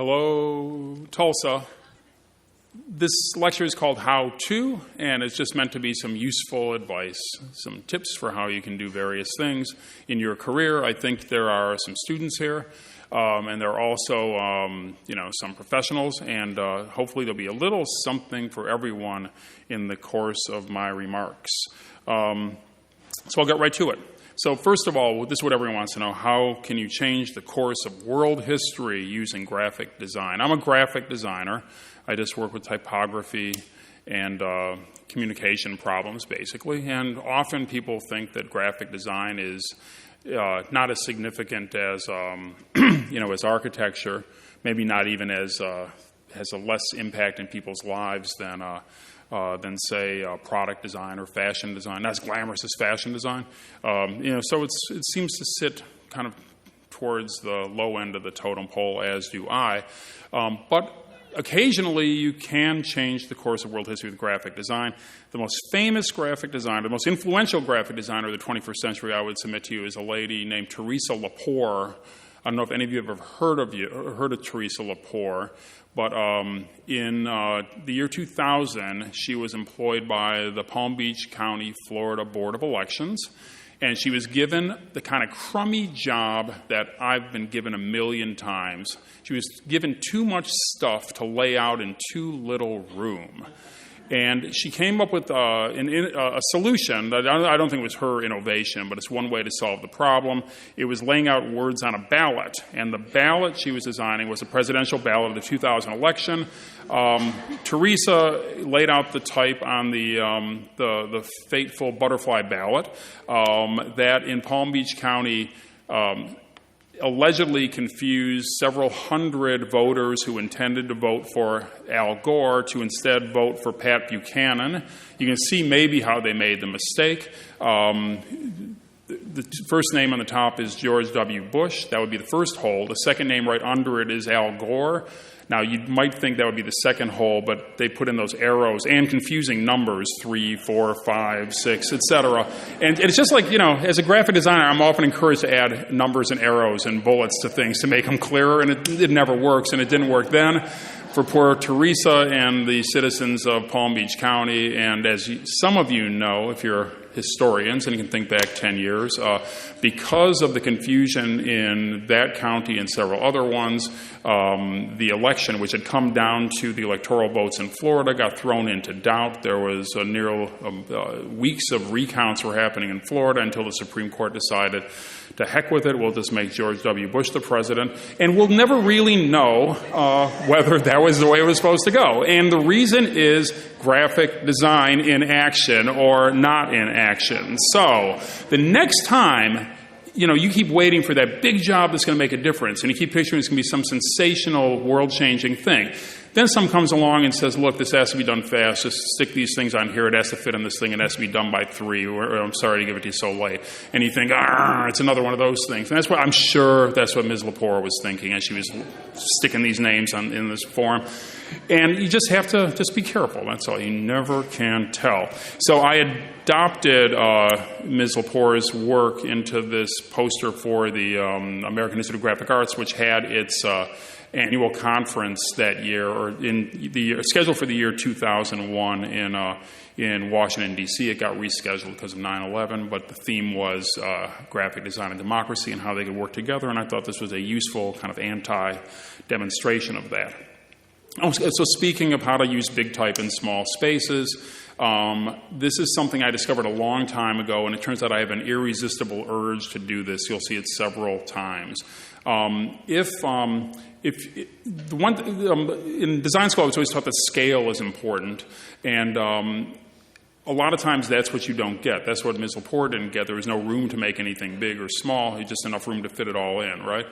Hello, Tulsa. This lecture is called How To, and it's just meant to be some useful advice, some tips for how you can do various things in your career. I think there are some students here, and there are also, some professionals, and hopefully there'll be a little something for everyone in the course of my remarks. So I'll get right to it. So first of all, this is what everyone wants to know. How can you change the course of world history using graphic design? I'm a graphic designer. I just work with typography and communication problems, basically. And often people think that graphic design is not as significant as, as architecture, maybe not even as has a less impact in people's lives than say, product design or fashion design. Not as glamorous as fashion design. So it seems to sit kind of towards the low end of the totem pole, as do I. But occasionally, you can change the course of world history with graphic design. The most famous graphic designer, the most influential graphic designer of the 21st century, I would submit to you, is a lady named Theresa Lepore. I don't know if any of you have ever heard of Theresa Lepore, but in the year 2000, she was employed by the Palm Beach County, Florida Board of Elections, and she was given the kind of crummy job that I've been given a million times. She was given too much stuff to lay out in too little room. And she came up with a solution that I don't think was her innovation, but it's one way to solve the problem. It was laying out words on a ballot. And the ballot she was designing was a presidential ballot of the 2000 election. Teresa laid out the type on the fateful butterfly ballot that in Palm Beach County allegedly confused several hundred voters who intended to vote for Al Gore to instead vote for Pat Buchanan. You can see maybe how they made the mistake. The first name on the top is George W. Bush. That would be the first hole. The second name right under it is Al Gore. Now, you might think that would be the second hole, but they put in those arrows and confusing numbers, 3, 4, 5, 6, etc. And it's just like, as a graphic designer, I'm often encouraged to add numbers and arrows and bullets to things to make them clearer, and it never works, and it didn't work then for poor Teresa and the citizens of Palm Beach County. And as some of you know, if you're historians, and you can think back 10 years, because of the confusion in that county and several other ones, the election, which had come down to the electoral votes in Florida, got thrown into doubt. There was weeks of recounts were happening in Florida until the Supreme Court decided, to heck with it, we'll just make George W. Bush the president, and we'll never really know whether that was the way it was supposed to go. And the reason is graphic design in action or not in action. So the next time, you keep waiting for that big job that's going to make a difference, and you keep picturing it's going to be some sensational, world-changing thing. Then someone comes along and says, look, this has to be done fast. Just stick these things on here. It has to fit in this thing. It has to be done by 3. Or I'm sorry to give it to you so late. And you think, it's another one of those things. And that's what I'm sure that's what Ms. Lepore was thinking as she was sticking these names in this form. And you just have to just be careful. That's all. You never can tell. So I adopted Ms. Lepore's work into this poster for the American Institute of Graphic Arts, which had its annual conference that year, or in the year, scheduled for the year 2001 in Washington, D.C. It got rescheduled because of 9/11, but the theme was graphic design and democracy and how they could work together, and I thought this was a useful kind of anti-demonstration of that. So speaking of how to use big type in small spaces, this is something I discovered a long time ago, and it turns out I have an irresistible urge to do this. You'll see it several times. In design school, I was always taught that scale is important, and a lot of times that's what you don't get. That's what Ms. Lepore didn't get. There was no room to make anything big or small, just enough room to fit it all in, right?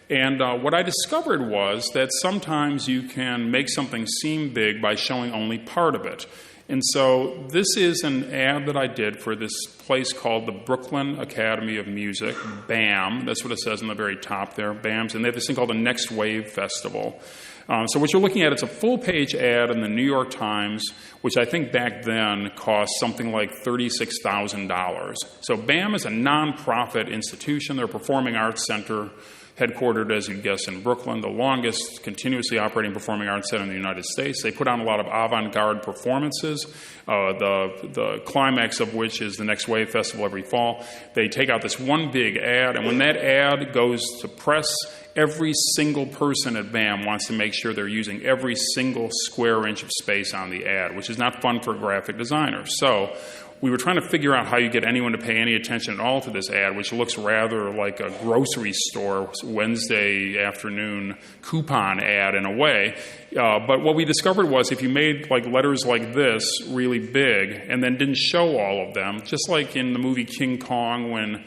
And what I discovered was that sometimes you can make something seem big by showing only part of it. And so this is an ad that I did for this place called the Brooklyn Academy of Music, BAM. That's what it says on the very top there, BAM's. And they have this thing called the Next Wave Festival. So what you're looking at, it's a full-page ad in the New York Times, which I think back then cost something like $36,000. So BAM is a nonprofit institution. They're a performing arts center headquartered, as you'd guess, in Brooklyn, the longest continuously operating performing arts center in the United States. They put on a lot of avant-garde performances, the climax of which is the Next Wave Festival every fall. They take out this one big ad, and when that ad goes to press, every single person at BAM wants to make sure they're using every single square inch of space on the ad, which is not fun for a graphic designer. So we were trying to figure out how you get anyone to pay any attention at all to this ad, which looks rather like a grocery store Wednesday afternoon coupon ad in a way. But what we discovered was if you made like letters like this really big and then didn't show all of them, just like in the movie King Kong when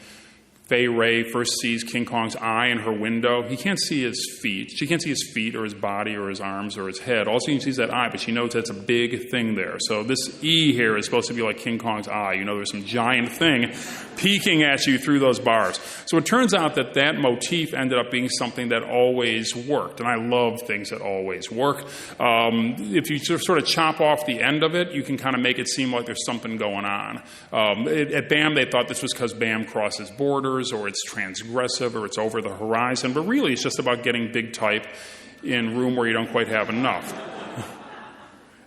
Fay Ray first sees King Kong's eye in her window. He can't see his feet. She can't see his feet or his body or his arms or his head. All she can see is that eye, but she knows that's a big thing there. So this E here is supposed to be like King Kong's eye. You know, there's some giant thing peeking at you through those bars. So it turns out that that motif ended up being something that always worked. And I love things that always work. If you sort of chop off the end of it, you can kind of make it seem like there's something going on. At BAM, they thought this was because BAM crosses borders, or it's transgressive, or it's over the horizon, but really it's just about getting big type in room where you don't quite have enough.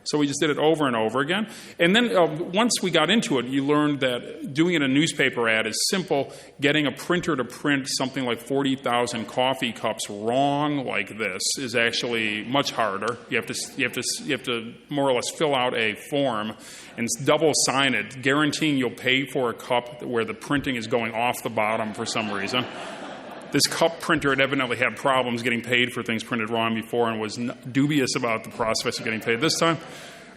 So we just did it over and over again. And then once we got into it, you learned that doing it in a newspaper ad is simple. Getting a printer to print something like 40,000 coffee cups wrong like this is actually much harder. You have to more or less fill out a form and double sign it, guaranteeing you'll pay for a cup where the printing is going off the bottom for some reason. This cup printer had evidently had problems getting paid for things printed wrong before and was dubious about the prospects of getting paid this time.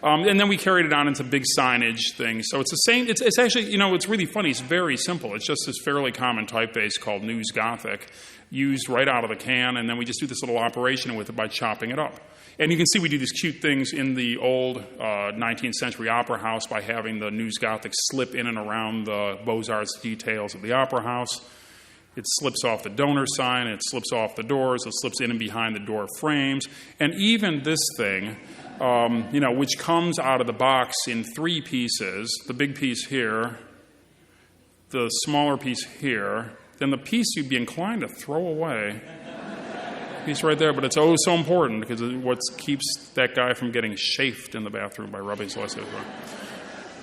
And then we carried it on into big signage things. So it's the same. It's actually, you know, it's really funny. It's very simple. It's just this fairly common typeface called News Gothic used right out of the can, and then we just do this little operation with it by chopping it up. And you can see we do these cute things in the old 19th century opera house by having the News Gothic slip in and around the Beaux-Arts details of the opera house. It slips off the donor sign, it slips off the doors, it slips in and behind the door frames. And even this thing, which comes out of the box in 3 pieces, the big piece here, the smaller piece here, then the piece you'd be inclined to throw away. Piece right there, but it's oh so important because it's what keeps that guy from getting chafed in the bathroom by rubbing his legs.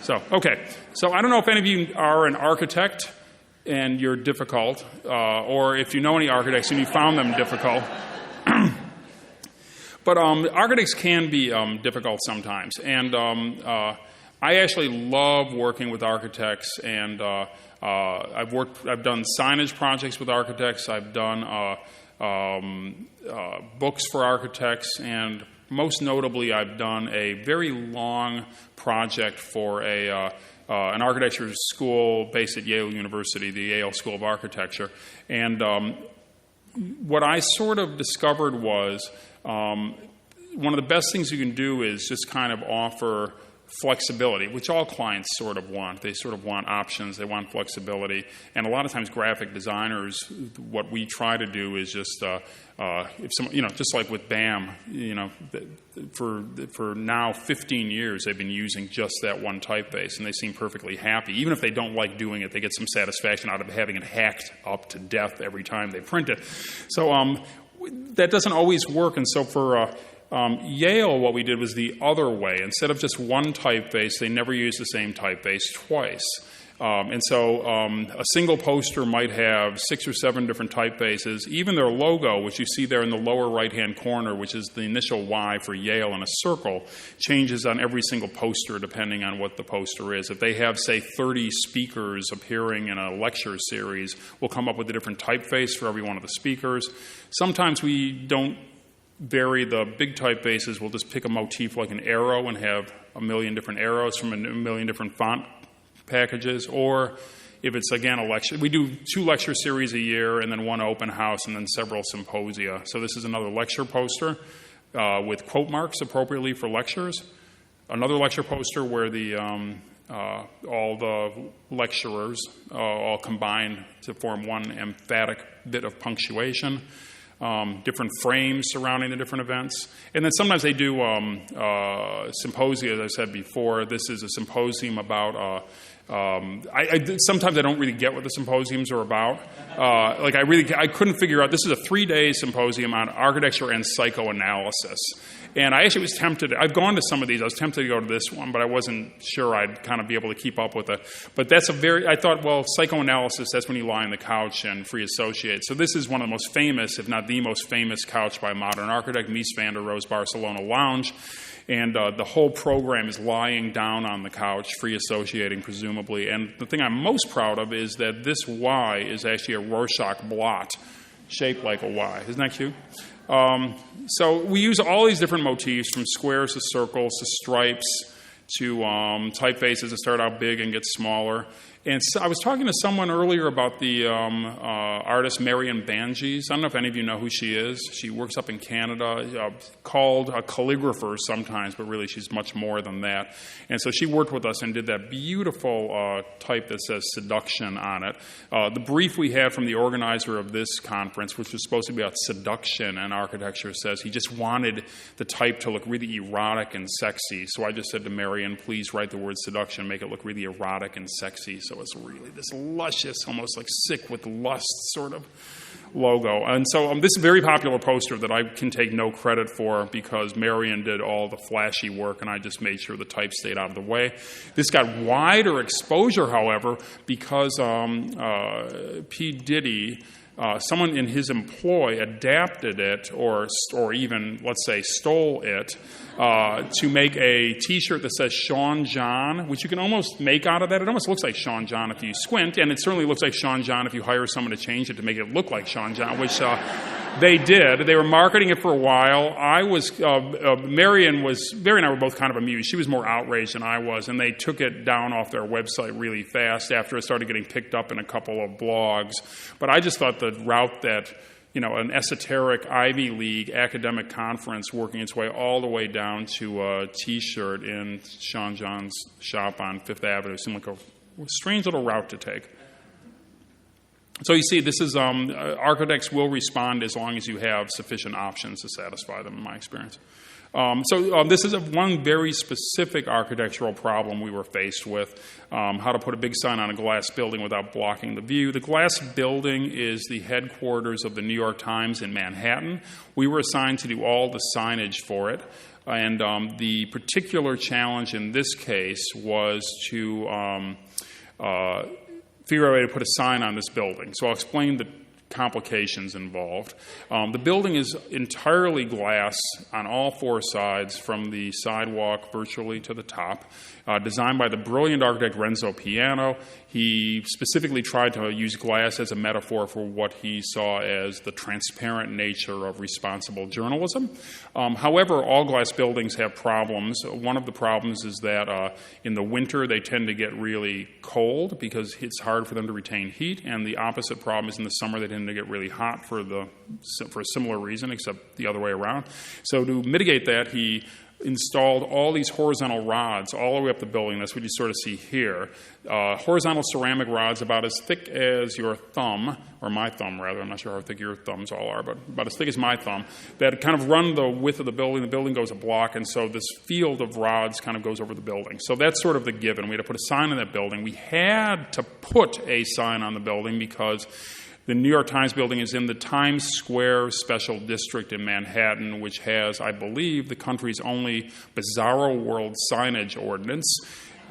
So, okay. So I don't know if any of you are an architect and you're difficult, or if you know any architects and you found them difficult. But architects can be difficult sometimes. And I actually love working with architects, and I've done signage projects with architects, I've done books for architects, and most notably I've done a very long project for an architecture school based at Yale University, the Yale School of Architecture. And what I sort of discovered was one of the best things you can do is just kind of offer flexibility, which all clients sort of want. They sort of want options. They want flexibility. And a lot of times graphic designers, what we try to do is just, just like with BAM, for now 15 years they've been using just that one typeface, and they seem perfectly happy. Even if they don't like doing it, they get some satisfaction out of having it hacked up to death every time they print it. So that doesn't always work, and so for Yale, what we did was the other way. Instead of just one typeface, they never used the same typeface twice. And so a single poster might have 6 or 7 different typefaces. Even their logo, which you see there in the lower right-hand corner, which is the initial Y for Yale in a circle, changes on every single poster depending on what the poster is. If they have, say, 30 speakers appearing in a lecture series, we'll come up with a different typeface for every one of the speakers. Sometimes we don't vary the big typefaces. We'll just pick a motif like an arrow and have a million different arrows from a million different font packages. Or if it's, again, a lecture, we do 2 lecture series a year and then 1 open house and then several symposia. So this is another lecture poster with quote marks appropriately for lectures. Another lecture poster where the all the lecturers all combine to form one emphatic bit of punctuation. Different frames surrounding the different events. And then sometimes they do symposia, as I said before. This is a symposium about Sometimes I don't really get what the symposiums are about. I couldn't figure out. This is a 3-day symposium on architecture and psychoanalysis. And I actually was tempted. I've gone to some of these. I was tempted to go to this one, but I wasn't sure I'd kind of be able to keep up with it. But I thought, well, psychoanalysis, that's when you lie on the couch and free associate. So this is one of the most famous, if not the most famous couch by a modern architect, Mies van der Rohe's Barcelona Lounge. And the whole program is lying down on the couch, free associating, presumably. And the thing I'm most proud of is that this Y is actually a Rorschach blot shaped like a Y. Isn't that cute? So we use all these different motifs, from squares to circles to stripes to typefaces that start out big and get smaller. And so I was talking to someone earlier about the artist Marion Banges. I don't know if any of you know who she is. She works up in Canada, called a calligrapher sometimes, but really she's much more than that. And so she worked with us and did that beautiful type that says seduction on it. The brief we had from the organizer of this conference, which was supposed to be about seduction and architecture, says he just wanted the type to look really erotic and sexy. So I just said to Marion, please write the word seduction, make it look really erotic and sexy. So it's really this luscious, almost like sick with lust sort of logo. And so this is a very popular poster that I can take no credit for because Marion did all the flashy work and I just made sure the type stayed out of the way. This got wider exposure, however, because P. Diddy, someone in his employ adapted it or even, let's say, stole it to make a T-shirt that says Sean John, which you can almost make out of that. It almost looks like Sean John if you squint, and it certainly looks like Sean John if you hire someone to change it to make it look like Sean John, which they did. They were marketing it for a while. Mary and I were both kind of amused. She was more outraged than I was, and they took it down off their website really fast after it started getting picked up in a couple of blogs. But I just thought the route that an esoteric Ivy League academic conference working its way all the way down to a T-shirt in Sean John's shop on Fifth Avenue seemed like a strange little route to take. So you see, this is architects will respond as long as you have sufficient options to satisfy them, in my experience. This is one very specific architectural problem we were faced with, how to put a big sign on a glass building without blocking the view. The glass building is the headquarters of the New York Times in Manhattan. We were assigned to do all the signage for it. And the particular challenge in this case was to figure out a way to put a sign on this building. So I'll explain the complications involved. The building is entirely glass on all four sides, from the sidewalk virtually to the top, designed by the brilliant architect Renzo Piano. He specifically tried to use glass as a metaphor for what he saw as the transparent nature of responsible journalism. However, all glass buildings have problems. One of the problems is that in the winter they tend to get really cold because it's hard for them to retain heat, and the opposite problem is in the summer they tend to get really hot for a similar reason, except the other way around. So to mitigate that, he installed all these horizontal rods all the way up the building. That's what you sort of see here. Horizontal ceramic rods about as thick as your thumb, or my thumb rather, I'm not sure how thick your thumbs all are, but about as thick as my thumb, that kind of run the width of the building. The building goes a block, and so this field of rods kind of goes over the building. So that's sort of the given. We had to put a sign on that building. We had to put a sign on the building because the New York Times building is in the Times Square Special District in Manhattan, which has, I believe, the country's only bizarro world signage ordinance.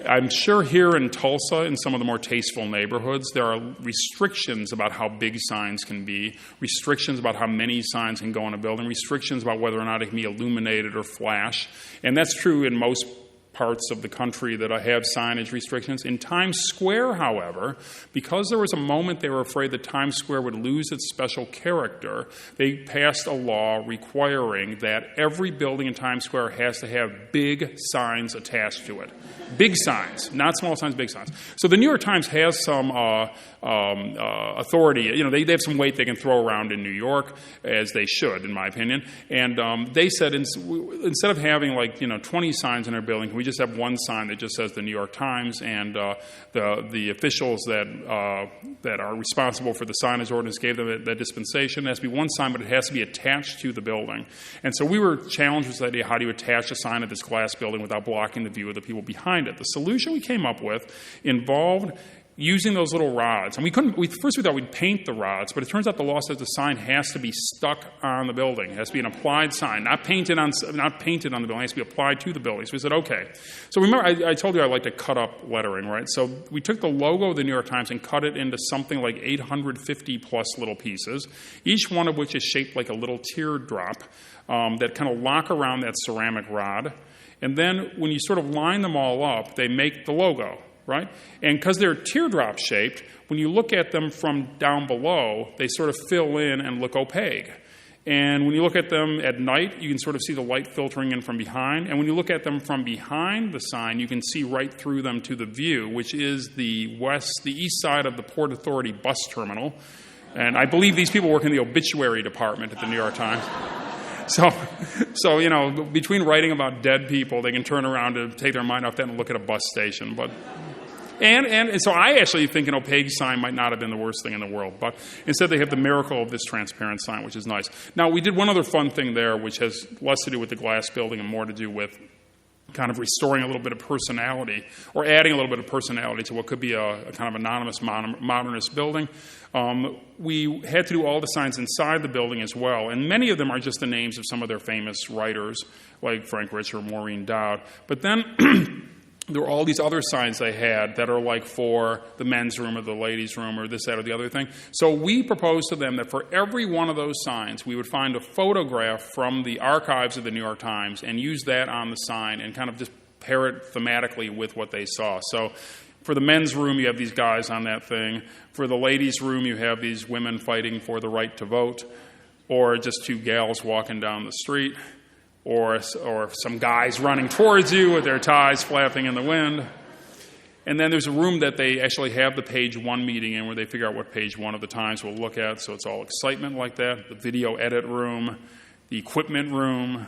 I'm sure here in Tulsa, in some of the more tasteful neighborhoods, there are restrictions about how big signs can be, restrictions about how many signs can go on a building, restrictions about whether or not it can be illuminated or flash. And that's true in most parts of the country that have signage restrictions. In Times Square, however, because there was a moment they were afraid that Times Square would lose its special character, they passed a law requiring that every building in Times Square has to have big signs attached to it. Big signs, not small signs, big signs. So the New York Times has some authority. They have some weight they can throw around in New York, as they should, in my opinion. And they said instead of having 20 signs in our building, we just have one sign that just says the New York Times, and the officials that are responsible for the signage ordinance gave them that dispensation. It has to be one sign, but it has to be attached to the building. And so we were challenged with this idea, how do you attach a sign to this glass building without blocking the view of the people behind it? The solution we came up with involved using those little rods. And first we thought we'd paint the rods, but it turns out the law says the sign has to be stuck on the building. It has to be an applied sign, not painted on the building. It has to be applied to the building. So we said, okay. So remember, I told you I like to cut up lettering, right? So we took the logo of the New York Times and cut it into something like 850 plus little pieces, each one of which is shaped like a little teardrop that kind of lock around that ceramic rod. And then when you sort of line them all up, they make the logo. Right? And because they're teardrop shaped, when you look at them from down below, they sort of fill in and look opaque. And when you look at them at night, you can sort of see the light filtering in from behind. And when you look at them from behind the sign, you can see right through them to the view, which is the east side of the Port Authority bus terminal. And I believe these people work in the obituary department at the New York Times. So you know, between writing about dead people, they can turn around to take their mind off that and look at a bus station. But And so I actually think an opaque sign might not have been the worst thing in the world. But instead they have the miracle of this transparent sign, which is nice. Now, we did one other fun thing there, which has less to do with the glass building and more to do with kind of restoring a little bit of personality or adding a little bit of personality to what could be a kind of anonymous modernist building. We had to do all the signs inside the building as well. And many of them are just the names of some of their famous writers, like Frank Rich or Maureen Dowd. But then there were all these other signs they had that are like for the men's room or the ladies' room or this, that, or the other thing. So we proposed to them that for every one of those signs, we would find a photograph from the archives of the New York Times and use that on the sign and kind of just pair it thematically with what they saw. So for the men's room, you have these guys on that thing. For the ladies' room, you have these women fighting for the right to vote, or just two gals walking down the street, or some guys running towards you with their ties flapping in the wind. And then there's a room that they actually have the page one meeting in where they figure out what page one of the Times will look at, so it's all excitement like that. The video edit room, the equipment room.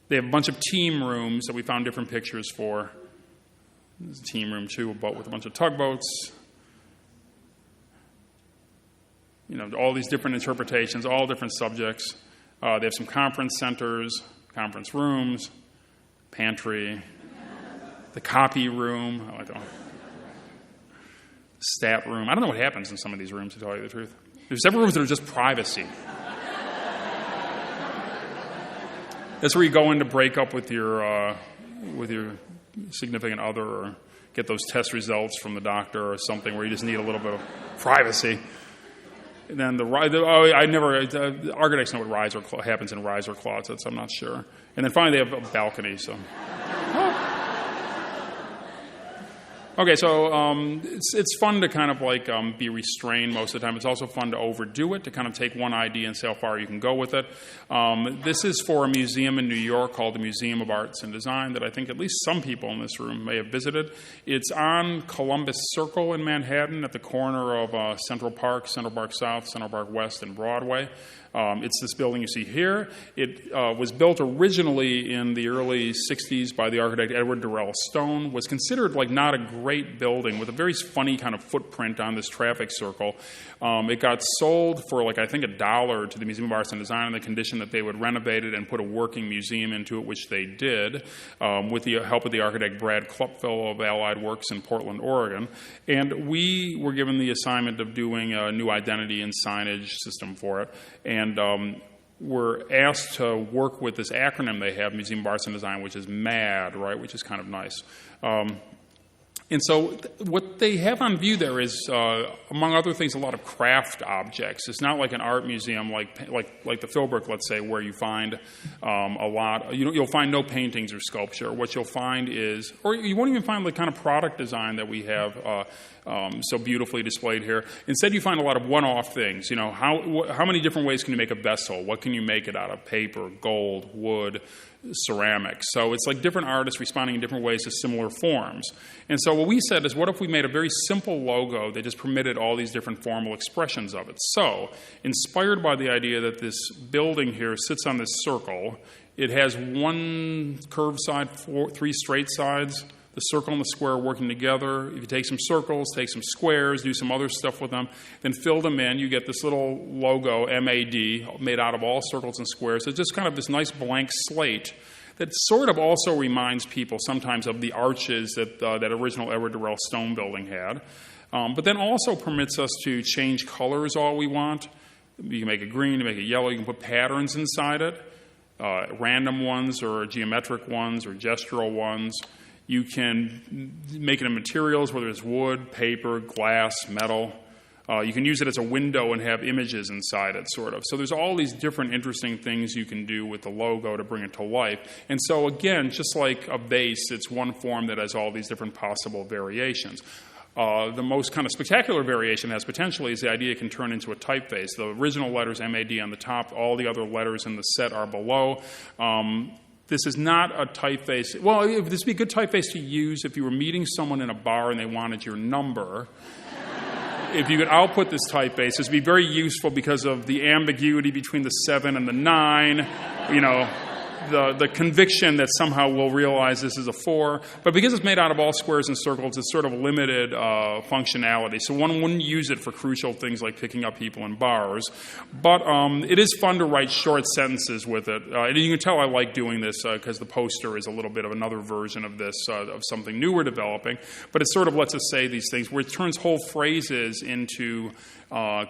They have a bunch of team rooms that we found different pictures for. There's a team room, too, a boat with a bunch of tugboats. You know, all these different interpretations, all different subjects. They have some conference centers, conference rooms, pantry, the copy room, stat room. I don't know what happens in some of these rooms, to tell you the truth. There's several rooms that are just privacy. That's where you go in to break up with your significant other or get those test results from the doctor or something where you just need a little bit of privacy. And then architects know what happens in riser closets, I'm not sure. And then finally they have a balcony, so. Okay, so it's fun to kind of like be restrained most of the time. It's also fun to overdo it, to kind of take one idea and see how far you can go with it. This is for a museum in New York called the Museum of Arts and Design that I think at least some people in this room may have visited. It's on Columbus Circle in Manhattan at the corner of Central Park South, Central Park West, and Broadway. It's this building you see here. It was built originally in the early 60s by the architect Edward Durrell Stone, was considered like not a great building with a very funny kind of footprint on this traffic circle. It got sold for like I think $1 to the Museum of Arts and Design on the condition that they would renovate it and put a working museum into it, which they did, with the help of the architect Brad Klupfel of Allied Works in Portland, Oregon. And we were given the assignment of doing a new identity and signage system for it. And we're asked to work with this acronym they have, Museum of Arts and Design, which is MAD, right, which is kind of nice. And so what they have on view there is, among other things, a lot of craft objects. It's not like an art museum like the Philbrook, let's say, where you find a lot. You'll find no paintings or sculpture. What you'll find is, or you won't even find the kind of product design that we have so beautifully displayed here. Instead, you find a lot of one-off things. You know, how many different ways can you make a vessel? What can you make it out of? Paper, gold, wood, ceramics. So it's like different artists responding in different ways to similar forms. And so what we said is, what if we made a very simple logo that just permitted all these different formal expressions of it? So, inspired by the idea that this building here sits on this circle, It has one curved side, three straight sides, the circle and the square working together. If you take some circles, take some squares, do some other stuff with them, then fill them in, you get this little logo, MAD, made out of all circles and squares. It's just kind of this nice blank slate that sort of also reminds people sometimes of the arches that that original Edward Durrell stone building had. But then also permits us to change colors all we want. You can make it green, you can make it yellow, you can put patterns inside it, random ones or geometric ones or gestural ones. You can make it in materials, whether it's wood, paper, glass, metal. You can use it as a window and have images inside it, sort of. So there's all these different interesting things you can do with the logo to bring it to life. And so, again, just like a vase, it's one form that has all these different possible variations. The most kind of spectacular variation it has potentially is the idea it can turn into a typeface. The original letters, MAD, on the top, all the other letters in the set are below. This is not a typeface. Well, this would be a good typeface to use if you were meeting someone in a bar and they wanted your number. If you could output this typeface, this would be very useful because of the ambiguity between the 7 and the 9, you know, the conviction that somehow we'll realize this is a 4. But because it's made out of all squares and circles, it's sort of limited functionality. So one wouldn't use it for crucial things like picking up people in bars. But it is fun to write short sentences with it. And you can tell I like doing this because the poster is a little bit of another version of this, of something new we're developing. But it sort of lets us say these things where it turns whole phrases into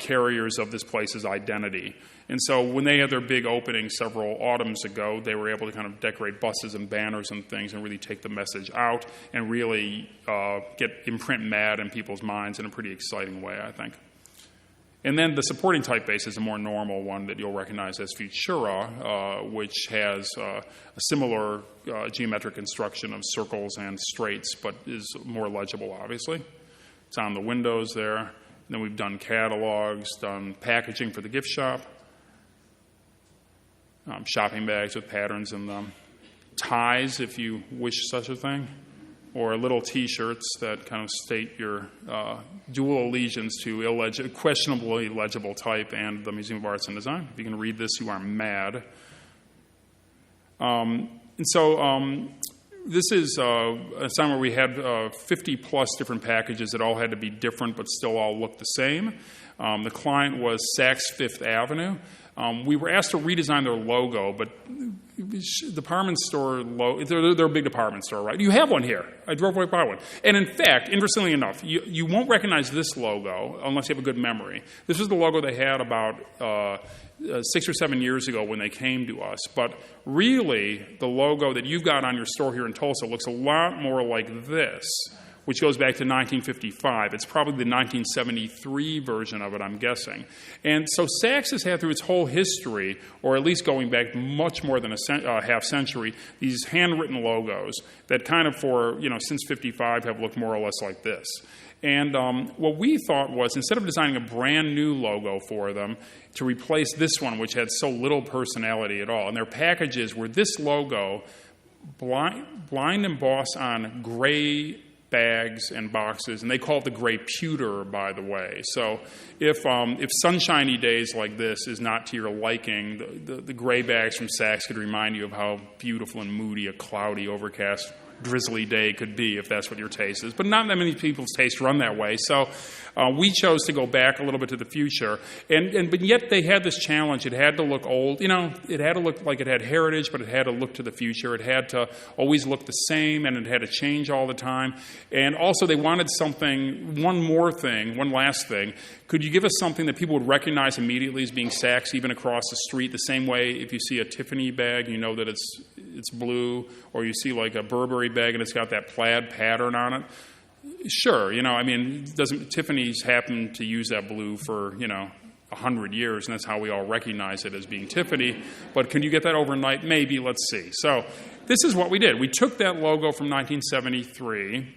carriers of this place's identity. And so when they had their big opening several autumns ago, they were able to kind of decorate buses and banners and things and really take the message out and really imprint MAD in people's minds in a pretty exciting way, I think. And then the supporting typeface is a more normal one that you'll recognize as Futura, which has a similar geometric construction of circles and straights, but is more legible, obviously. It's on the windows there. And then we've done catalogs, done packaging for the gift shop. Shopping bags with patterns in them, ties if you wish such a thing, or little T-shirts that kind of state your dual allegiance to questionably illegible type and the Museum of Arts and Design. If you can read this, you are mad. This is a time where we had 50-plus different packages that all had to be different but still all look the same. The client was Saks Fifth Avenue. We were asked to redesign their logo, but department store they're a big department store, right? You have one here. I drove right by one. And in fact, interestingly enough, you won't recognize this logo unless you have a good memory. This was the logo they had about 6 or 7 years ago when they came to us. But really, the logo that you've got on your store here in Tulsa looks a lot more like this, which goes back to 1955. It's probably the 1973 version of it, I'm guessing. And so Saks has had through its whole history, or at least going back much more than a half century, these handwritten logos that kind of since 55 have looked more or less like this. And what we thought was, instead of designing a brand new logo for them, to replace this one, which had so little personality at all. And their packages were this logo, blind embossed on gray bags and boxes, and they call it the gray pewter, by the way. So if sunshiny days like this is not to your liking, the gray bags from Saks could remind you of how beautiful and moody a cloudy, overcast, drizzly day could be, if that's what your taste is. But not that many people's tastes run that way. So we chose to go back a little bit to the future. But yet they had this challenge. It had to look old. It had to look like it had heritage, but it had to look to the future. It had to always look the same, and it had to change all the time. And also they wanted one last thing. Could you give us something that people would recognize immediately as being Saks, even across the street, the same way if you see a Tiffany bag, you know that it's blue, or you see like a Burberry bag and it's got that plaid pattern on it? Sure, Tiffany's happened to use that blue for, 100 years, and that's how we all recognize it as being Tiffany. But can you get that overnight? Maybe. Let's see. So this is what we did. We took that logo from 1973,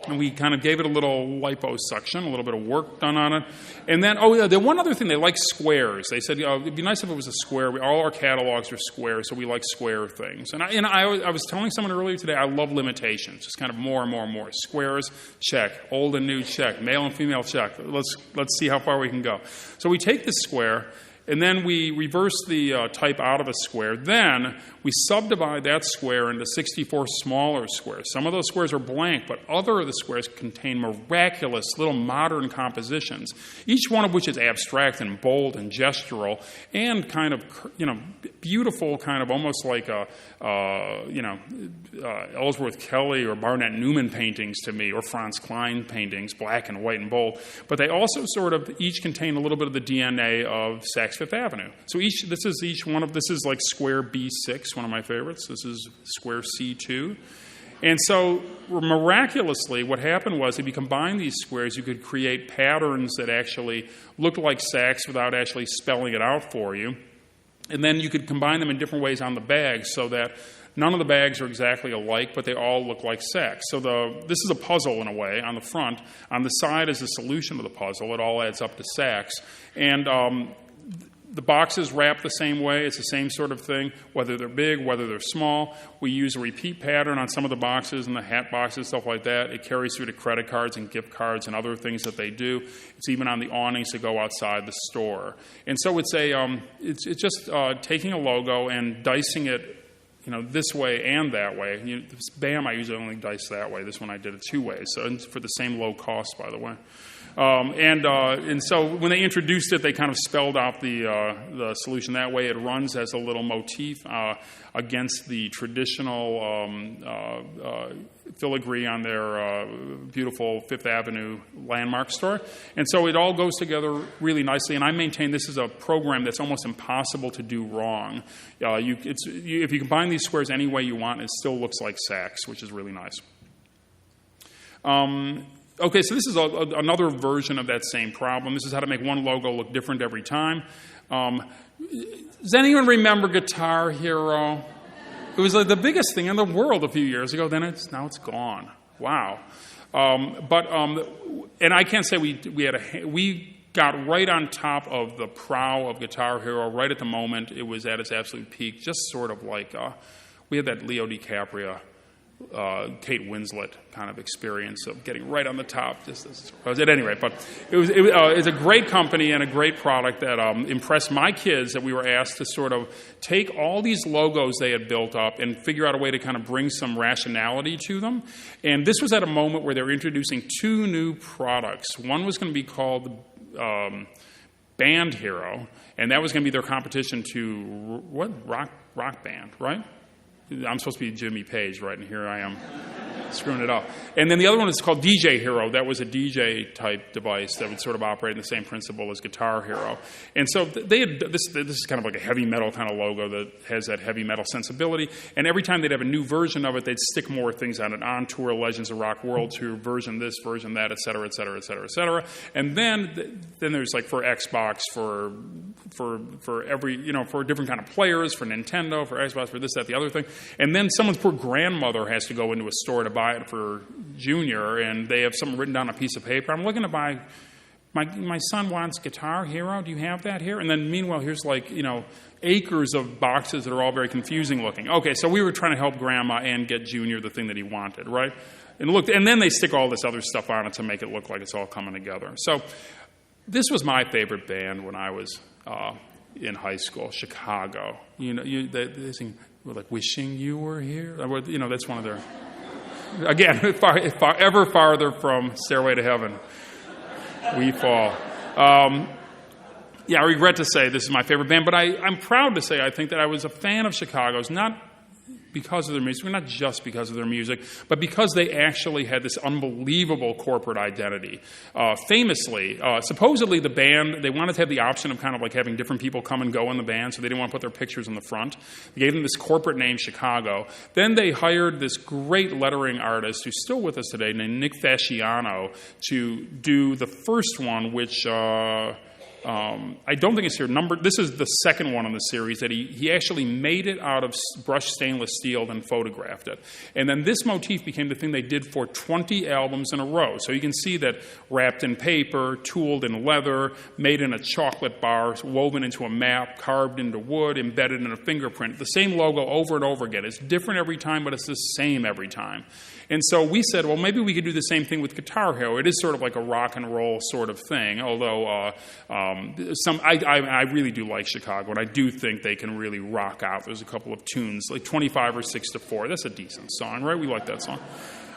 and we kind of gave it a little liposuction, a little bit of work done on it. And then, the one other thing, they like squares. They said, it'd be nice if it was a square. All our catalogs are squares, so we like square things. And I was telling someone earlier today, I love limitations, just kind of more and more and more. Squares, check. Old and new, check. Male and female, check. Let's see how far we can go. So we take this square, And then we reverse the type out of a square. Then we subdivide that square into 64 smaller squares. Some of those squares are blank, but other of the squares contain miraculous little modern compositions, each one of which is abstract and bold and gestural and kind of, beautiful, kind of almost like Ellsworth Kelly or Barnett Newman paintings to me, or Franz Klein paintings, black and white and bold. But they also sort of each contain a little bit of the DNA of Saks Fifth Avenue. So this is like square B6, one of my favorites. This is square C2. And so miraculously, what happened was if you combine these squares, you could create patterns that actually looked like Saks without actually spelling it out for you. And then you could combine them in different ways on the bags so that none of the bags are exactly alike, but they all look like Saks. So this is a puzzle in a way on the front. On the side is the solution to the puzzle. It all adds up to Saks. And the boxes wrap the same way. It's the same sort of thing, whether they're big, whether they're small. We use a repeat pattern on some of the boxes and the hat boxes, stuff like that. It carries through to credit cards and gift cards and other things that they do. It's even on the awnings that go outside the store. And so it's just taking a logo and dicing it, this way and that way. BAM, I usually only dice that way. This one I did it two ways, so for the same low cost, by the way. And so when they introduced it, they kind of spelled out the solution that way. It runs as a little motif against the traditional filigree on their beautiful Fifth Avenue landmark store. And so it all goes together really nicely. And I maintain this is a program that's almost impossible to do wrong. If you combine these squares any way you want, it still looks like Saks, which is really nice. Okay, so this is another version of that same problem. This is how to make one logo look different every time. Does anyone remember Guitar Hero? It was like the biggest thing in the world a few years ago. Now it's gone. Wow. And I can't say we got right on top of the prow of Guitar Hero right at the moment it was at its absolute peak. Just sort of like we had that Leo DiCaprio, Kate Winslet kind of experience of getting right on the top. At any rate, but it was a great company and a great product that impressed my kids, that we were asked to sort of take all these logos they had built up and figure out a way to kind of bring some rationality to them. And this was at a moment where they were introducing two new products. One was going to be called Band Hero, and that was going to be their competition to rock band, right? I'm supposed to be Jimmy Page, right? And here I am screwing it up. And then the other one is called DJ Hero. That was a DJ-type device that would sort of operate in the same principle as Guitar Hero. And so they had this is kind of like a heavy metal kind of logo that has that heavy metal sensibility. And every time they'd have a new version of it, they'd stick more things on it. On Tour, Legends of Rock World Tour, version this, version that, et cetera, et cetera, et cetera, et cetera. And then there's like for Xbox, for every, for different kind of players, for Nintendo, for Xbox, for this, that, the other thing. And then someone's poor grandmother has to go into a store to buy it for Junior, and they have something written down on a piece of paper. I'm looking to buy, my son wants Guitar Hero. Do you have that here? And then meanwhile, here's acres of boxes that are all very confusing looking. Okay, so we were trying to help Grandma and get Junior the thing that he wanted, right? And then they stick all this other stuff on it to make it look like it's all coming together. So this was my favorite band when I was in high school, Chicago. They sing, we're like, wishing you were here. That's one of their, again, ever farther from Stairway to Heaven we fall. I regret to say this is my favorite band, but I'm proud to say I think that I was a fan of Chicago's, not because of their music, not just because of their music, but because they actually had this unbelievable corporate identity. Famously, supposedly the band, they wanted to have the option of kind of like having different people come and go in the band, so they didn't want to put their pictures in the front. They gave them this corporate name, Chicago. Then they hired this great lettering artist who's still with us today, named Nick Fasciano, to do the first one, which I don't think it's here numbered. This is the second one in the series that he actually made it out of brushed stainless steel, then photographed it. And then this motif became the thing they did for 20 albums in a row. So you can see that wrapped in paper, tooled in leather, made in a chocolate bar, woven into a map, carved into wood, embedded in a fingerprint. The same logo over and over again. It's different every time, but it's the same every time. And so we said, well, maybe we could do the same thing with Guitar Hero. It is sort of like a rock and roll sort of thing, although I really do like Chicago, and I do think they can really rock out. There's a couple of tunes, like 25 or 6 to 4. That's a decent song, right? We like that song.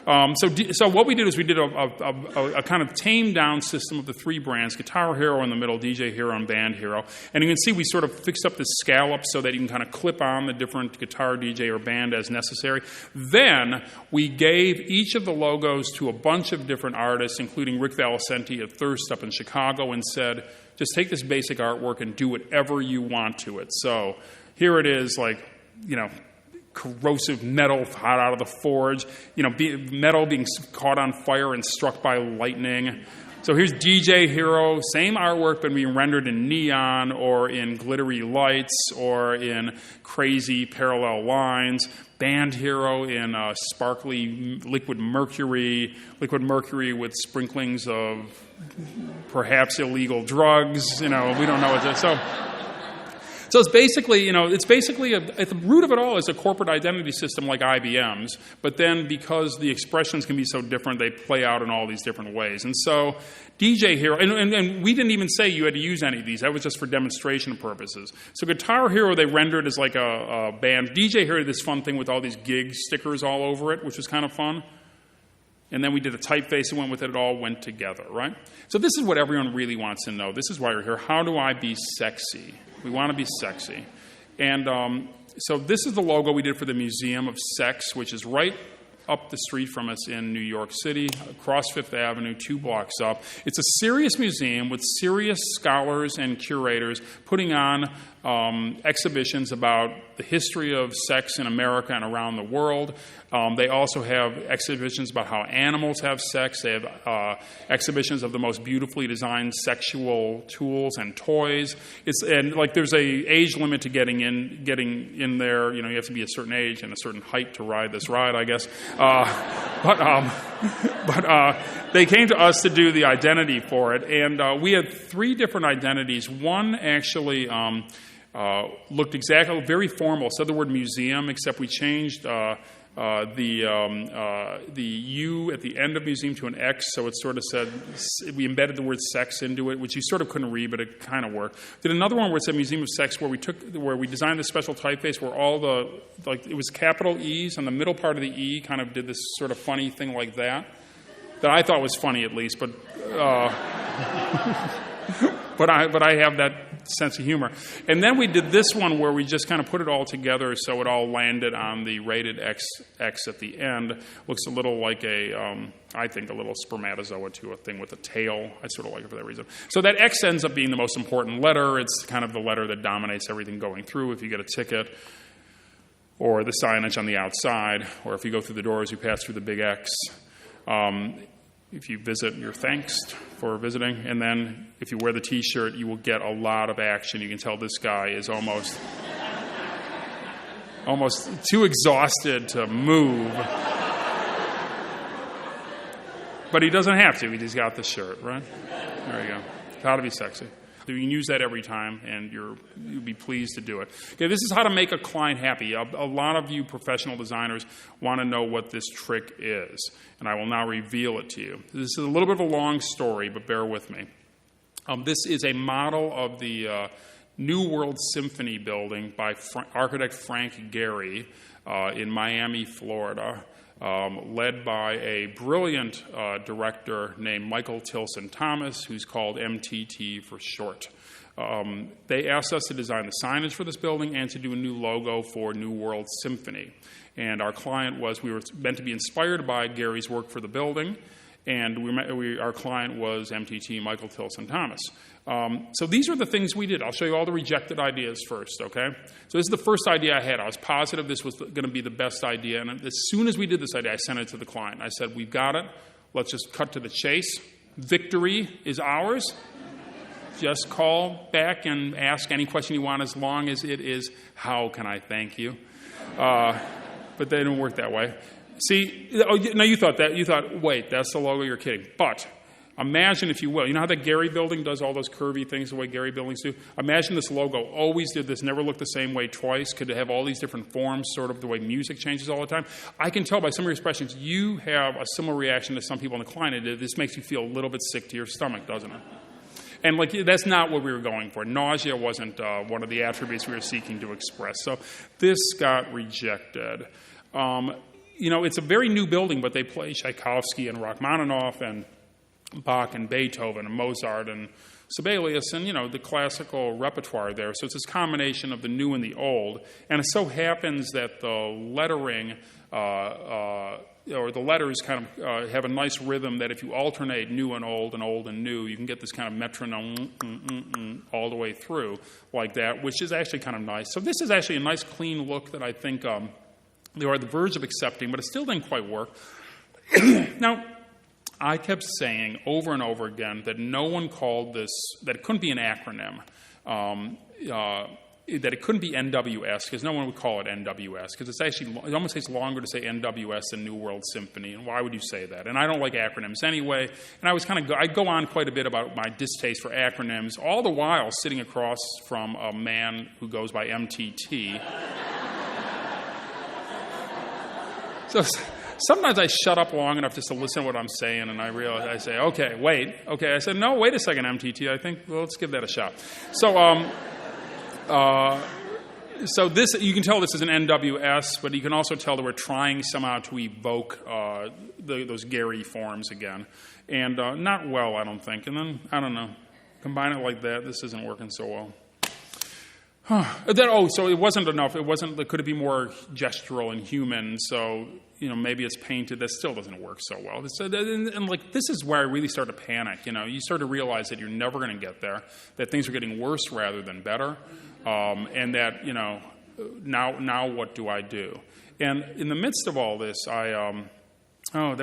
So what we did is we did a kind of tamed down system of the 3 brands, Guitar Hero in the middle, DJ Hero, and Band Hero. And you can see we sort of fixed up the scallop so that you can kind of clip on the different guitar, DJ, or band as necessary. Then we gave each of the logos to a bunch of different artists, including Rick Valicenti at Thirst up in Chicago, and said, just take this basic artwork and do whatever you want to it. So here it is, like, corrosive metal hot out of the forge, metal being caught on fire and struck by lightning. So here's DJ Hero, same artwork but being rendered in neon or in glittery lights or in crazy parallel lines. Band Hero in sparkly liquid mercury with sprinklings of perhaps illegal drugs. We don't know what to. So it's basically, at the root of it all is a corporate identity system like IBM's, but then because the expressions can be so different, they play out in all these different ways. And so DJ Hero, and we didn't even say you had to use any of these. That was just for demonstration purposes. So Guitar Hero, they rendered as like a band. DJ Hero did this fun thing with all these gig stickers all over it, which was kind of fun. And then we did a typeface that went with it. It all went together, right? So this is what everyone really wants to know. This is why you're here. How do I be sexy? We want to be sexy. And so this is the logo we did for the Museum of Sex, which is right up the street from us in New York City, across Fifth Avenue, 2 blocks up. It's a serious museum with serious scholars and curators putting on exhibitions about the history of sex in America and around the world. They also have exhibitions about how animals have sex. They have exhibitions of the most beautifully designed sexual tools and toys. There's a age limit to getting in there. You have to be a certain age and a certain height to ride this ride, I guess. But they came to us to do the identity for it, and we had 3 different identities. One actually looked exactly very formal. Said the word museum, except we changed the U at the end of museum to an X, so it sort of said, we embedded the word sex into it, which you sort of couldn't read, but it kind of worked. Did another one where it said Museum of Sex, where we designed this special typeface where all it was capital E's, and the middle part of the E kind of did this sort of funny thing like that I thought was funny at least, but but I have that sense of humor. And then we did this one where we just kind of put it all together so it all landed on the rated X at the end. Looks a little like I think a little spermatozoa to a thing with a tail. I sort of like it for that reason. So that X ends up being the most important letter. It's kind of the letter that dominates everything going through. If you get a ticket, or the signage on the outside, or if you go through the doors, you pass through the big X. If you visit, you're thanked for visiting. And then if you wear the T-shirt, you will get a lot of action. You can tell this guy is almost too exhausted to move. But he doesn't have to. He's got the shirt, right? There you go. How to be sexy. So you can use that every time, and you'll be pleased to do it. Okay, this is how to make a client happy. A lot of you professional designers want to know what this trick is, and I will now reveal it to you. This is a little bit of a long story, but bear with me. This is a model of the New World Symphony building by architect Frank Gehry in Miami, Florida. Led by a brilliant director named Michael Tilson Thomas, who's called MTT for short. They asked us to design the signage for this building and to do a new logo for New World Symphony. And our client we were meant to be inspired by Gary's work for the building, and our client was MTT, Michael Tilson Thomas. So these are the things we did. I'll show you all the rejected ideas first, okay? So this is the first idea I had. I was positive this was going to be the best idea, and as soon as we did this idea, I sent it to the client. I said, we've got it. Let's just cut to the chase. Victory is ours. Just call back and ask any question you want, as long as it is, how can I thank you? But they didn't work that way. See, now you thought, wait, that's the logo, you're kidding. But imagine, if you will, you know how the Gehry building does all those curvy things the way Gehry buildings do? Imagine this logo always did this, never looked the same way twice, could have all these different forms, sort of the way music changes all the time. I can tell by some of your expressions, you have a similar reaction to some people in the client. This makes you feel a little bit sick to your stomach, doesn't it? And like that's not what we were going for. Nausea wasn't one of the attributes we were seeking to express. So this got rejected. It's a very new building, but they play Tchaikovsky and Rachmaninoff and Bach and Beethoven and Mozart and Sibelius and, the classical repertoire there. So it's this combination of the new and the old. And it so happens that the lettering or the letters kind of have a nice rhythm that if you alternate new and old and new, you can get this kind of metronome all the way through like that, which is actually kind of nice. So this is actually a nice clean look that I think they are on the verge of accepting, but it still didn't quite work. Now, I kept saying over and over again that no one called this, that it couldn't be an acronym, that it couldn't be NWS, because no one would call it NWS, because it almost takes longer to say NWS than New World Symphony, and why would you say that? And I don't like acronyms anyway, and I'd go on quite a bit about my distaste for acronyms, all the while sitting across from a man who goes by MTT. So sometimes I shut up long enough just to listen to what I'm saying, and I say, okay, wait. Okay, I said, no, wait a second, MTT. I think, well, let's give that a shot. So this, you can tell this is an NWS, but you can also tell that we're trying somehow to evoke those Gary forms again. And not well, I don't think. And then, I don't know, combine it like that, this isn't working so well. So it wasn't enough. Could it be more gestural and human? So, maybe it's painted. That still doesn't work so well. And this is where I really start to panic. You start to realize that you're never going to get there, that things are getting worse rather than better, and that, now what do I do? And in the midst of all this, then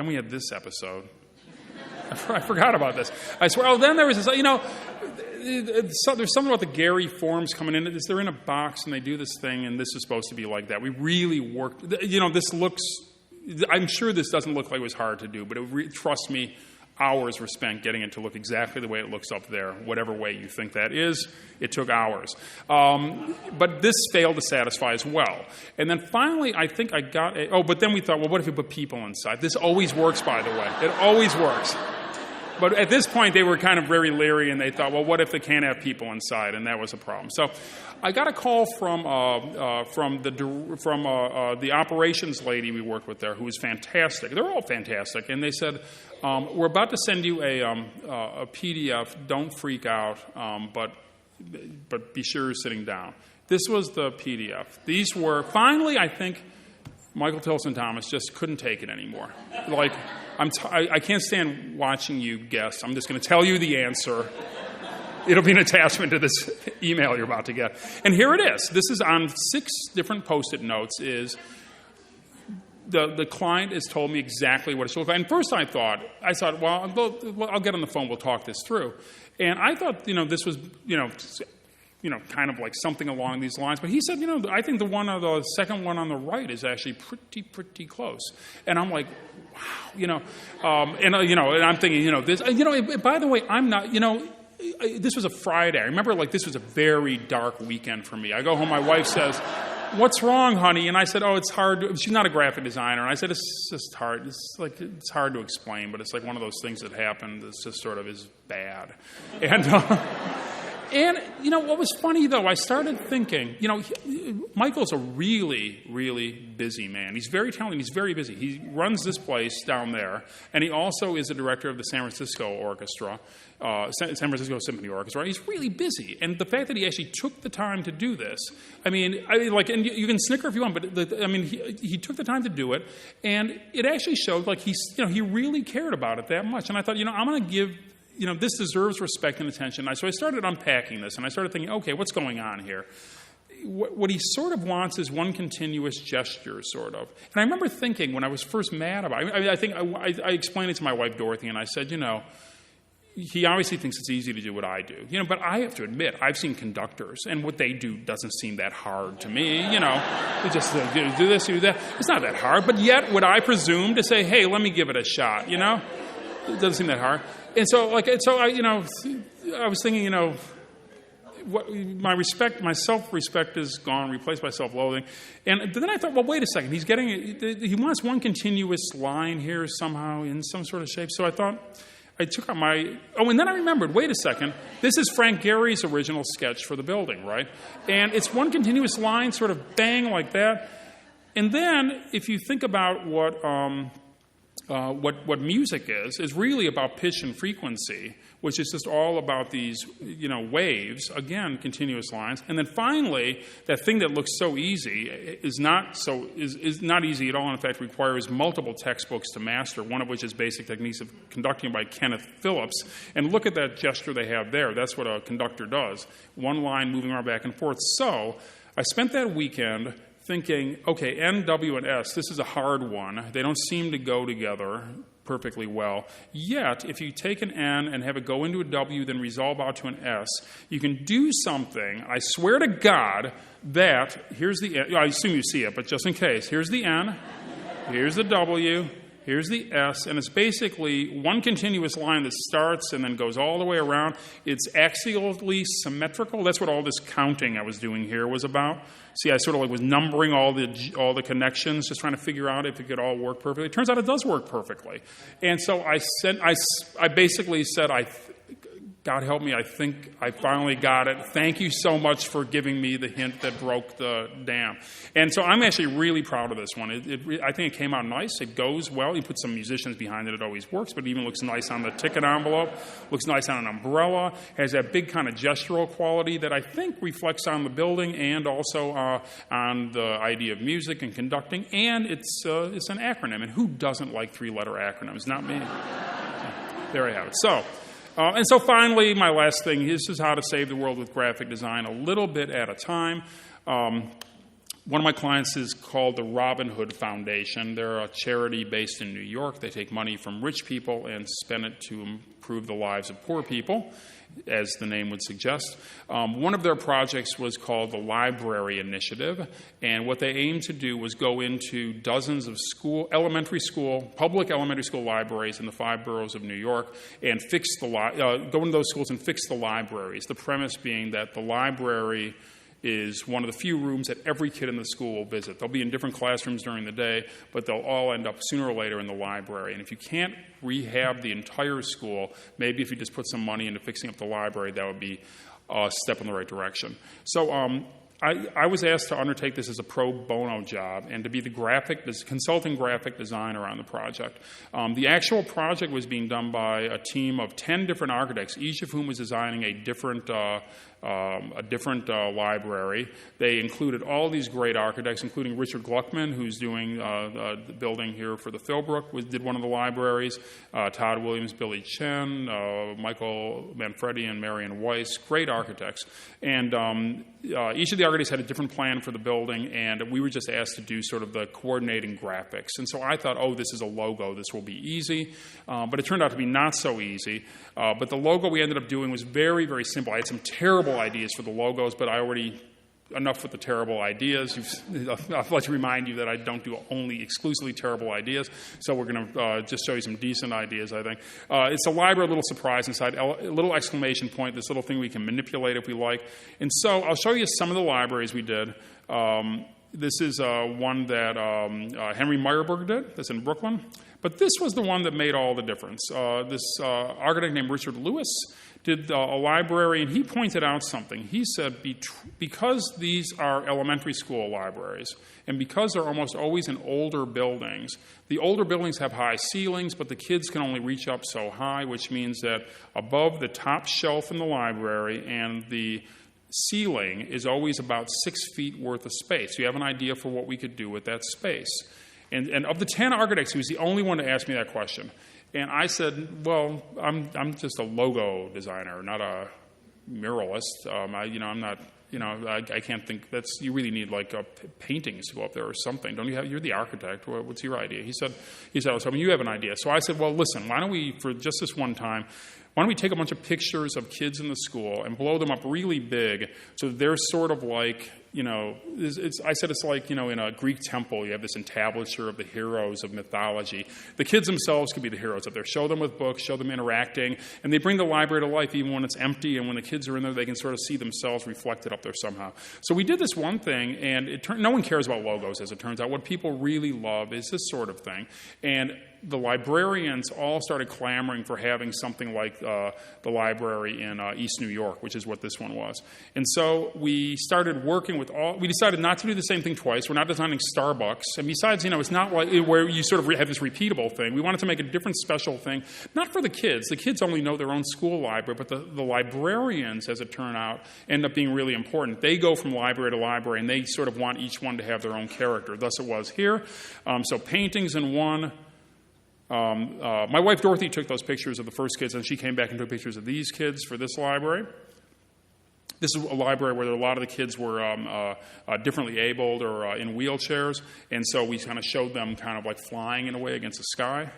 we had this episode. I forgot about this. I swear, then there was this, there's something about the Gary forms coming in. They're in a box and they do this thing, and this is supposed to be like that. We really worked. This looks. I'm sure this doesn't look like it was hard to do, but trust me, hours were spent getting it to look exactly the way it looks up there. Whatever way you think that is, it took hours. But this failed to satisfy as well. And then finally, I think I got. But then we thought, well, what if you put people inside? This always works, by the way. It always works. But at this point, they were kind of very leery, and they thought, well, what if they can't have people inside? And that was a problem. So I got a call from the operations lady we worked with there, who was fantastic. They're all fantastic. And they said, we're about to send you a PDF. Don't freak out, but be sure you're sitting down. This was the PDF. These were, finally, I think, Michael Tilson Thomas just couldn't take it anymore. I can't stand watching you guess. I'm just going to tell you the answer. It'll be an attachment to this email you're about to get. And here it is. This is on 6 different Post-it notes. The client has told me exactly what it should look like. And first I thought, well, I'll get on the phone. We'll talk this through. And I thought, this was, kind of like something along these lines. But he said, I think the second one on the right is actually pretty close. And I'm like, wow, and I'm thinking, this, by the way, I'm not, this was a Friday. I remember, this was a very dark weekend for me. I go home, my wife says, what's wrong, honey? And I said, it's hard. She's not a graphic designer. And I said, it's just hard. It's hard to explain, but it's like one of those things that happened that's just sort of is bad. And, what was funny, though, I started thinking, Michael's a really, really busy man. He's very talented. He's very busy. He runs this place down there, and he also is the director of the San Francisco Orchestra, San Francisco Symphony Orchestra. He's really busy. And the fact that he actually took the time to do this, and you can snicker if you want, but, he took the time to do it, and it actually showed, he really cared about it that much. And I thought, I'm going to give... this deserves respect and attention. So I started unpacking this, and I started thinking, okay, what's going on here? What he sort of wants is one continuous gesture, sort of. And I remember thinking when I was first mad about it, I think I explained it to my wife, Dorothy, and I said, he obviously thinks it's easy to do what I do. But I have to admit, I've seen conductors, and what they do doesn't seem that hard to me. They just do this, do that. It's not that hard. But yet, would I presume to say, hey, let me give it a shot, It doesn't seem that hard. And so I was thinking, my self-respect is gone, replaced by self-loathing. And then I thought, well, wait a second. He wants one continuous line here somehow in some sort of shape. So I thought, I took out and then I remembered, wait a second, this is Frank Gehry's original sketch for the building, right? And it's one continuous line, sort of bang like that. And then, if you think about what music is really about pitch and frequency, which is just all about these, waves, again, continuous lines. And then finally, that thing that looks so easy is not easy at all, and in fact requires multiple textbooks to master, one of which is Basic Techniques of Conducting by Kenneth Phillips. And look at that gesture they have there. That's what a conductor does. One line moving around back and forth. So I spent that weekend thinking, okay, N, W, and S, this is a hard one. They don't seem to go together perfectly well. Yet, if you take an N and have it go into a W, then resolve out to an S, you can do something, I swear to God, that, here's the N, I assume you see it, but just in case, here's the N, here's the W, here's the S, and it's basically one continuous line that starts and then goes all the way around. It's axially symmetrical. That's what all this counting I was doing here was about. See, I sort of was numbering all the connections, just trying to figure out if it could all work perfectly. It turns out it does work perfectly. And so I basically said, God help me, I think I finally got it. Thank you so much for giving me the hint that broke the dam. And so I'm actually really proud of this one. I think it came out nice. It goes well. You put some musicians behind it. It always works, but it even looks nice on the ticket envelope. Looks nice on an umbrella. Has that big kind of gestural quality that I think reflects on the building and also on the idea of music and conducting. And it's an acronym. And who doesn't like three-letter acronyms? Not me. There I have it. And so finally, my last thing, this is how to save the world with graphic design a little bit at a time. One of my clients is called the Robin Hood Foundation. They're a charity based in New York. They take money from rich people and spend it to improve the lives of poor people, as the name would suggest. One of their projects was called the Library Initiative, and what they aimed to do was go into dozens of public elementary school libraries in the 5 boroughs of New York and go into those schools and fix the libraries. The premise being that the library is one of the few rooms that every kid in the school will visit. They'll be in different classrooms during the day, but they'll all end up sooner or later in the library. And if you can't rehab the entire school, maybe if you just put some money into fixing up the library, that would be a step in the right direction. So I was asked to undertake this as a pro bono job and to be the consulting graphic designer on the project. The actual project was being done by a team of 10 different architects, each of whom was designing a different library. They included all these great architects, including Richard Gluckman, who's doing the building here for the Philbrook, did one of the libraries, Todd Williams, Billy Chen, Michael Manfredi, and Marion Weiss, great architects. And each of the architects had a different plan for the building, and we were just asked to do sort of the coordinating graphics. And so I thought, this is a logo. This will be easy. But it turned out to be not so easy. But the logo we ended up doing was very, very simple. I had some terrible ideas for the logos, but enough with the terrible ideas. I'd like to remind you that I don't do only exclusively terrible ideas, so we're going to just show you some decent ideas, I think. It's a library, a little surprise inside, a little exclamation point, this little thing we can manipulate if we like. And so I'll show you some of the libraries we did. This is one that Henry Meyerberg did, that's in Brooklyn. But this was the one that made all the difference. This architect named Richard Lewis did a library, and he pointed out something. He said, because these are elementary school libraries, and because they're almost always in older buildings, the older buildings have high ceilings, but the kids can only reach up so high, which means that above the top shelf in the library and the ceiling is always about 6 feet worth of space. You have an idea for what we could do with that space. And of the 10 architects, he was the only one to ask me that question. And I said, well, I'm just a logo designer, not a muralist. I'm not, I can't think you really need like paintings to go up there or something. Don't you have? You're the architect. What's your idea? He said, you have an idea. So I said, well, listen, why don't we, for just this one time, why don't we take a bunch of pictures of kids in the school and blow them up really big so they're sort of like I said it's like, in a Greek temple, you have this entablature of the heroes of mythology. The kids themselves could be the heroes up there. Show them with books, show them interacting, and they bring the library to life even when it's empty, and when the kids are in there, they can sort of see themselves reflected up there somehow. So we did this one thing, and no one cares about logos, as it turns out. What people really love is this sort of thing. And the librarians all started clamoring for having something like the library in East New York, which is what this one was. And so we started working with we decided not to do the same thing twice. We're not designing Starbucks. And besides, it's not like where you sort of have this repeatable thing. We wanted to make a different special thing, not for the kids. The kids only know their own school library, but the librarians, as it turned out, end up being really important. They go from library to library, and they sort of want each one to have their own character. Thus it was here. So paintings in one. My wife Dorothy took those pictures of the first kids, and she came back and took pictures of these kids for this library. This is a library where a lot of the kids were differently abled or in wheelchairs, and so we kind of showed them kind of like flying in a way against the sky.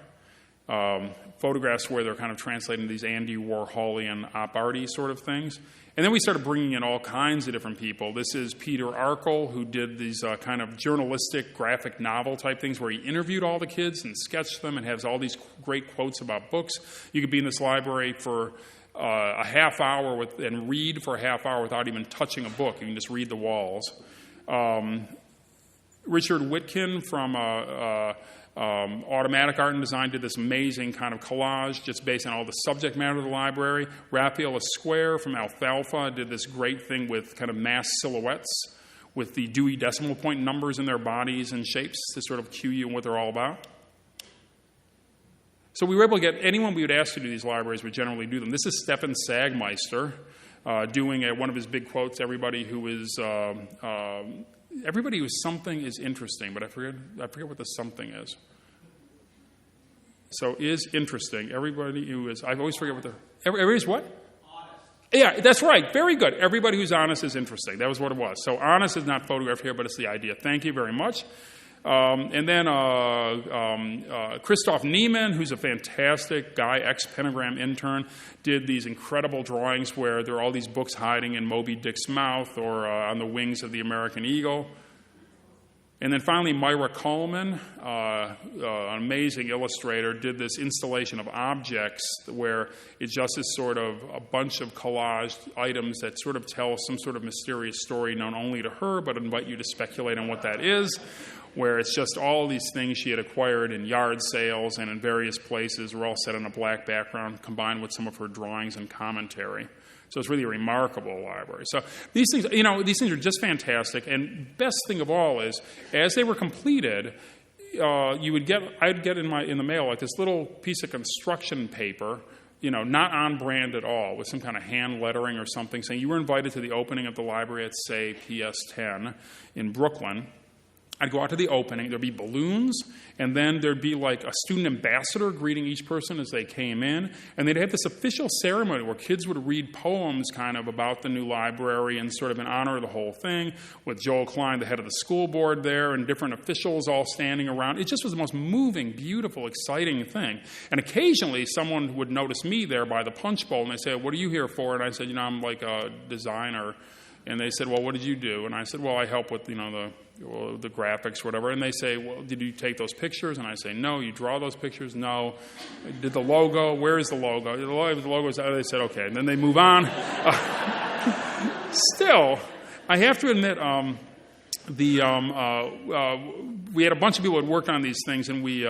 Photographs where they're kind of translating these Andy Warholian op-arty sort of things. And then we started bringing in all kinds of different people. This is Peter Arkell, who did these kind of journalistic graphic novel type things where he interviewed all the kids and sketched them and has all these great quotes about books. You could be in this library for a half hour and read for a half hour without even touching a book. You can just read the walls. Richard Witkin from Automatic Art and Design did this amazing kind of collage just based on all the subject matter of the library. Raphael Esquire from Alfalfa did this great thing with kind of mass silhouettes with the Dewey Decimal Point numbers in their bodies and shapes to sort of cue you what they're all about. So we were able to get anyone we would ask to do these libraries would generally do them. This is Stefan Sagmeister doing one of his big quotes, everybody who is something is interesting, but I forget what the something is. So is interesting. Everybody who is, I always forget what everybody's what? Honest. Yeah, that's right. Very good. Everybody who's honest is interesting. That was what it was. So honest is not photographed here, but it's the idea. Thank you very much. And then Christoph Niemann, who's a fantastic guy, ex-Pentagram intern, did these incredible drawings where there are all these books hiding in Moby Dick's mouth or on the wings of the American eagle. And then finally, Myra Coleman, an amazing illustrator, did this installation of objects where it just is sort of a bunch of collaged items that sort of tell some sort of mysterious story known only to her, but invite you to speculate on what that is, where it's just all these things she had acquired in yard sales and in various places were all set on a black background combined with some of her drawings and commentary. So it's really a remarkable library. So these things are just fantastic. And best thing of all is, as they were completed, I'd get in the mail like this little piece of construction paper, not on brand at all, with some kind of hand lettering or something, saying you were invited to the opening of the library at, say, PS 10 in Brooklyn. I'd go out to the opening, there'd be balloons, and then there'd be like a student ambassador greeting each person as they came in, and they'd have this official ceremony where kids would read poems kind of about the new library and sort of in honor of the whole thing, with Joel Klein, the head of the school board there, and different officials all standing around. It just was the most moving, beautiful, exciting thing. And occasionally someone would notice me there by the punch bowl, and they say, "What are you here for?" And I said, "I'm like a designer." And they said, "Well, what did you do?" And I said, "Well, I help with, the graphics, whatever." And they say, "Well, did you take those pictures?" And I say, "No." "You draw those pictures?" "No." "Did the logo? Where is the logo?" The logo is out. They said, "Okay." And then they move on. Still, I have to admit, we had a bunch of people who had worked on these things, and we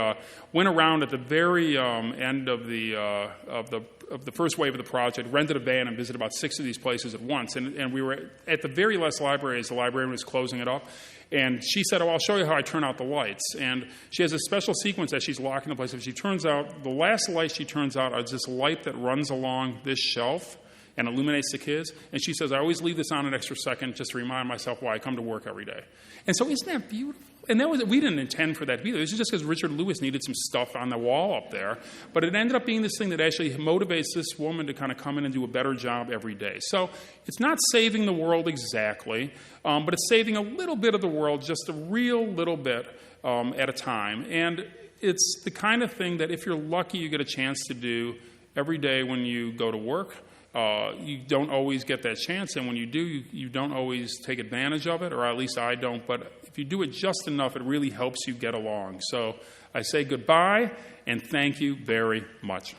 went around at the very end of the first wave of the project, rented a van, and visited about 6 of these places at once. And we were at the very last library as the librarian was closing it up. And she said, "Oh, I'll show you how I turn out the lights." And she has a special sequence as she's locking the place. If she turns out, the last light she turns out is this light that runs along this shelf and illuminates the kids. And she says, "I always leave this on an extra second just to remind myself why I come to work every day." And so isn't that beautiful? And we didn't intend for that to be there. This is just because Richard Lewis needed some stuff on the wall up there. But it ended up being this thing that actually motivates this woman to kind of come in and do a better job every day. So it's not saving the world exactly, but it's saving a little bit of the world, just a real little bit at a time. And it's the kind of thing that if you're lucky, you get a chance to do every day when you go to work. You don't always get that chance, and when you do, you don't always take advantage of it, or at least I don't. But if you do it just enough, it really helps you get along. So I say goodbye, and thank you very much.